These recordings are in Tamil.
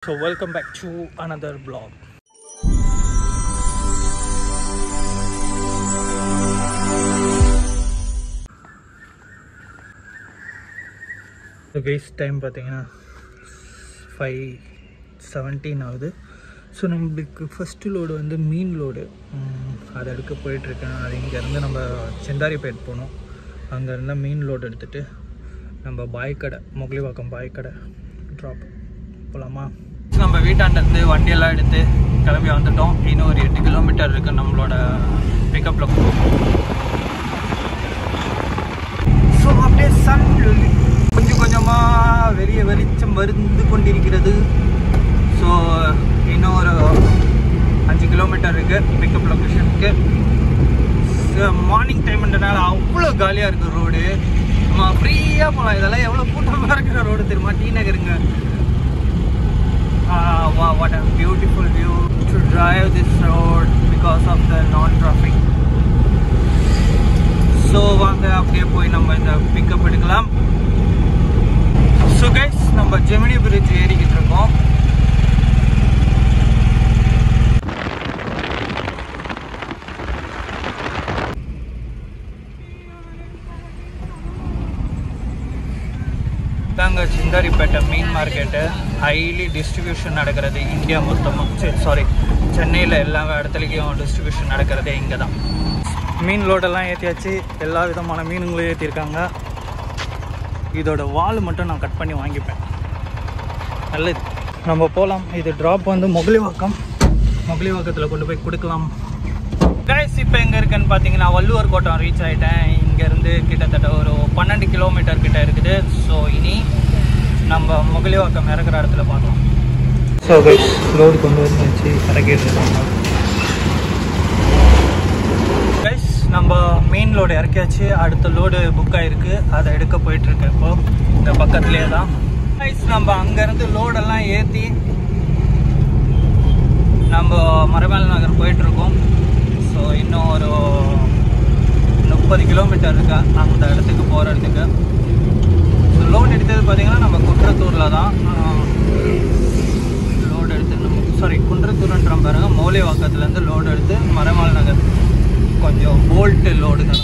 So welcome back to another vlog. So guys, time பார்த்தீங்கன்னா 5:17 ஆகுது. ஸோ நம்மளுக்கு ஃபஸ்ட்டு லோடு வந்து மீன் லோடு அதை எடுக்க போயிட்டுருக்கேன். அது இங்கேருந்து நம்ம செந்தாரிப்பேட் போகணும். அங்கேருந்து மீன் லோடு எடுத்துகிட்டு நம்ம பாய்க்கடை மொகலிவாக்கம் பாய்க்கடை ட்ராப் போகலாமா? நம்ம வீட்டாண்டருந்து வண்டியெல்லாம் எடுத்து கிளம்பி வந்துட்டோம். இன்னும் ஒரு 8 கிலோமீட்டர் இருக்குது நம்மளோட பிக்கப்பில். ஸோ அப்படியே சன் கொஞ்சம் கொஞ்சமாக வெளிச்சம் வந்து கொண்டிருக்கிறது. ஸோ இன்னும் ஒரு 5 கிலோமீட்டர் இருக்குது பிக்கப் லொக்கேஷனுக்கு. மார்னிங் டைம்ன்றனால அவ்வளோ காலியாக இருக்குது ரோடு. நம்ம ஃப்ரீயாக போகலாம். இதெல்லாம் எவ்வளோ கூட்டமாக இருக்கிற ரோடு தெரியுமா? D நகருங்க. Wow, what a beautiful view to drive this road because of the non-traffic. So வாங்க அப்படியே போய் நம்ம இந்த பிக்கப் எடுக்கலாம். So guys, நம்ம ஜெமினி பிரிட்ஜ் ஏறிக்கிட்டு இருக்கோம். தாங்க சிந்தாரிப்பேட்டை மீன் மார்க்கெட்டு ஹைலி டிஸ்ட்ரிபியூஷன் நடக்கிறது இந்தியா மொத்தமும். சாரி, சென்னையில் எல்லா இடத்துலையும் டிஸ்ட்ரிபியூஷன் நடக்கிறதே இங்கே தான். மீன் லோடெல்லாம் ஏற்றியாச்சு. எல்லா விதமான மீனுங்களும் ஏற்றிருக்காங்க. இதோட வால் மட்டும் நான் கட் பண்ணி வாங்கிப்பேன். நல்லது, நம்ம போகலாம். இது ட்ராப் வந்து மொகலிவாக்கத்தில் கொண்டு போய் கொடுக்கலாம். கைஸ், இப்போ எங்கே இருக்குன்னு பார்த்தீங்கன்னா வள்ளுவர் கோட்டம் ரீச் ஆகிட்டேன். இங்கேருந்து கிட்டத்தட்ட ஒரு 12 கிலோமீட்டர் கிட்ட இருக்குது. ஸோ இனி நம்ம மொகலிவாக்கம் இறக்குற இடத்துல பார்க்கலாம். ஸோ கைஸ், லோடு கொண்டு வந்துச்சு, இறக்கிட்டு இருக்காங்க. கைஸ், நம்ம மெயின் லோடு இறக்கியாச்சு. அடுத்த லோடு புக் ஆகிருக்கு. அதை எடுக்க போயிட்டுருக்கு. இப்போது இந்த பக்கத்துலேயே தான். கைஸ், நம்ம அங்கேருந்து லோடெல்லாம் ஏற்றி நம்ம மரமேல நகர் போயிட்டுருக்கோம். ஸோ இன்னும் ஒரு 30 கிலோமீட்டர் இருக்கா அந்த இடத்துக்கு போகிறதுக்கு. ஸோ லோடு எடுத்தது பார்த்திங்கன்னா நம்ம குன்றத்தூரில் தான் லோடு எடுத்து குன்றத்தூர்ன்ற பாருங்க. மௌலிவாக்கத்துலேருந்து லோடு எடுத்து மரமால் நகர் கொஞ்சம் bolt லோடுங்க.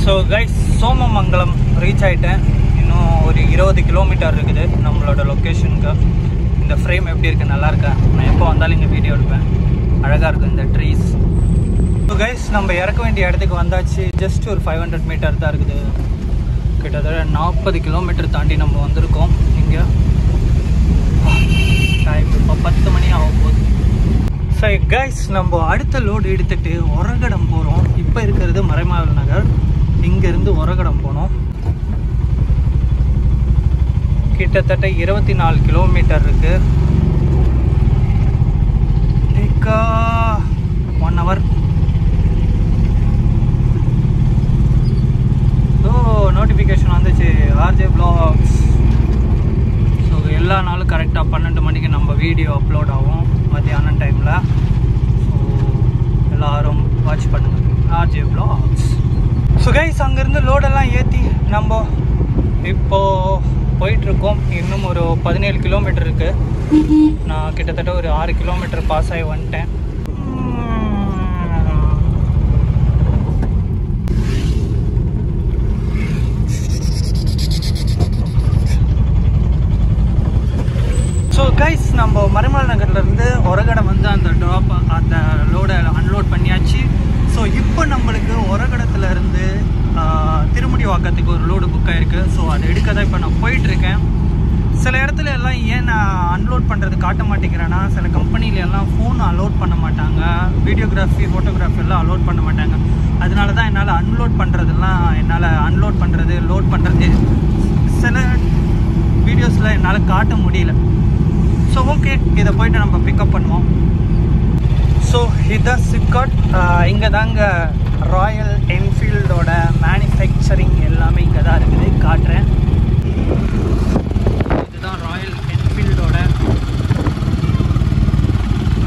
So guys, Somamangalam reach ஆகிட்டேன். இன்னும் ஒரு 20 கிலோமீட்டர் இருக்குது நம்மளோட லொக்கேஷனுக்கு. இந்த ஃப்ரேம் எப்படி இருக்குது? நல்லா இருக்கா? நான் எப்போ வந்தாலும் இங்கே வீடியோ எடுப்பேன். அழகாக இருக்கும் இந்த ட்ரீஸ். ஸோ கைஸ், நம்ம இறக்க வேண்டிய இடத்துக்கு வந்தாச்சு. ஜஸ்ட் ஒரு 500 மீட்டர் தான் இருக்குது. கிட்டத்தட்ட 40 கிலோமீட்டர் தாண்டி நம்ம வந்திருக்கோம். இங்கே டைம் இப்போ 10 மணி ஆகும் போகுது. சரி கைஸ், நம்ம அடுத்த லோடு எடுத்துகிட்டு ஒரகடம் போகிறோம். இப்போ இருக்கிறது மறைமாவல் நகர். இங்கேருந்து ஒரகடம் போனோம். கிட்டத்தட்ட 24 கிலோமீட்டர் இருக்குது. 1 hour. நோட்டிஃபிகேஷன் வந்துச்சு, ஆர்ஜே vlogs. ஸோ எல்லா நாளும் கரெக்டாக 12 மணிக்கு நம்ம வீடியோ அப்லோட் ஆகும் மத்தியானம் டைமில். ஸோ எல்லோரும் வாட்ச் பண்ணுங்கள் ஆர்ஜே vlogs. ஸோ கைஸ், அங்கேருந்து லோடெல்லாம் ஏற்றி நம்ம இப்போது போயிட்டுருக்கோம். இன்னும் ஒரு 17 கிலோமீட்டர் இருக்குது. நான் கிட்டத்தட்ட ஒரு 6 கிலோமீட்டர் பாஸ் ஆகி வந்துட்டேன். ஸோ கைஸ், நம்ம மறைமால் நகர்லேருந்து ஒரகடம் வந்து அந்த ட்ராப் அந்த லோடை அன்லோட் பண்ணியாச்சு. ஸோ இப்போ நம்மளுக்கு ஒரகடத்துலேருந்து திருமுடிவாக்கத்துக்கு ஒரு லோடு புக் ஆகிருக்கு. ஸோ அதை எடுக்க தான் இப்போ நான் போயிட்டுருக்கேன். சில இடத்துல எல்லாம் ஏன் நான் அன்லோட் பண்ணுறது காட்ட மாட்டேங்கிறேன்னா, சில கம்பெனியில எல்லாம் ஃபோன் அலோட் பண்ண மாட்டாங்க, வீடியோகிராஃபி ஃபோட்டோகிராஃபி எல்லாம் அலோட் பண்ண மாட்டாங்க. அதனால தான் என்னால் அன்லோட் பண்ணுறது லோட் பண்ணுறது சில வீடியோஸில் என்னால் காட்ட முடியல. ஸோ ஓகே, இதை போய்ட்டு நம்ம பிக்கப் பண்ணுவோம். ஸோ இதுதான் சிப்காட். இங்கே தாங்க ராயல் என்ஃபீல்டோட மேனுஃபேக்சரிங் எல்லாமே இங்கே தான் இருக்குது. காட்டுறேன். இதுதான் ராயல் என்ஃபீல்டோட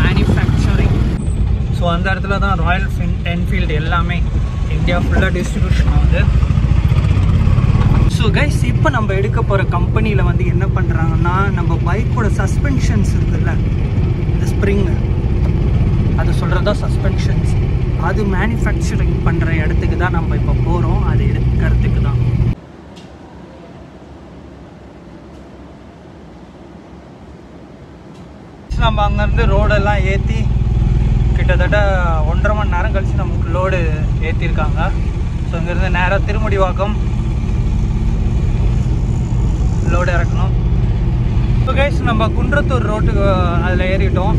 மேனுஃபேக்சரிங். ஸோ அந்த இடத்துல தான் ராயல் என்ஃபீல்டு எல்லாமே இந்தியா ஃபுல்லாக டிஸ்ட்ரிபியூஷன் ஆகுது. ஸோ ஸோ கைஸ் இப்போ நம்ம எடுக்க போகிற கம்பெனியில் வந்து என்ன பண்ணுறாங்கன்னா நம்ம பைக்கோட சஸ்பென்ஷன்ஸ் இருக்குல்ல, இந்த ஸ்ப்ரிங்கு அது சொல்கிறது தான் சஸ்பென்ஷன்ஸ், அது மேனுஃபேக்சரிங் பண்ணுற இடத்துக்கு தான் நம்ம இப்போ போகிறோம். அது எடுக்கிறதுக்கு தான். நம்ம அங்கேருந்து ரோடெல்லாம் ஏற்றி கிட்டத்தட்ட 1.5 மணி நேரம் கழித்து நமக்கு லோடு ஏற்றிருக்காங்க. ஸோ இங்கேருந்து நேராக திருமுடிவாக்கம் லோடு இறக்கணும். ஸோ கைஸ் நம்ம குன்றத்தூர் ரோட்டுக்கு அதில் ஏறிட்டோம்.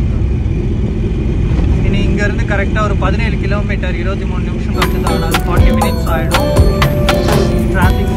இனி இங்கேருந்து கரெக்டாக ஒரு 17 கிலோமீட்டர் 23 நிமிஷம் கட்டு தான், 40 மினிட்ஸ் ஆகிடும். டிராஃபிக்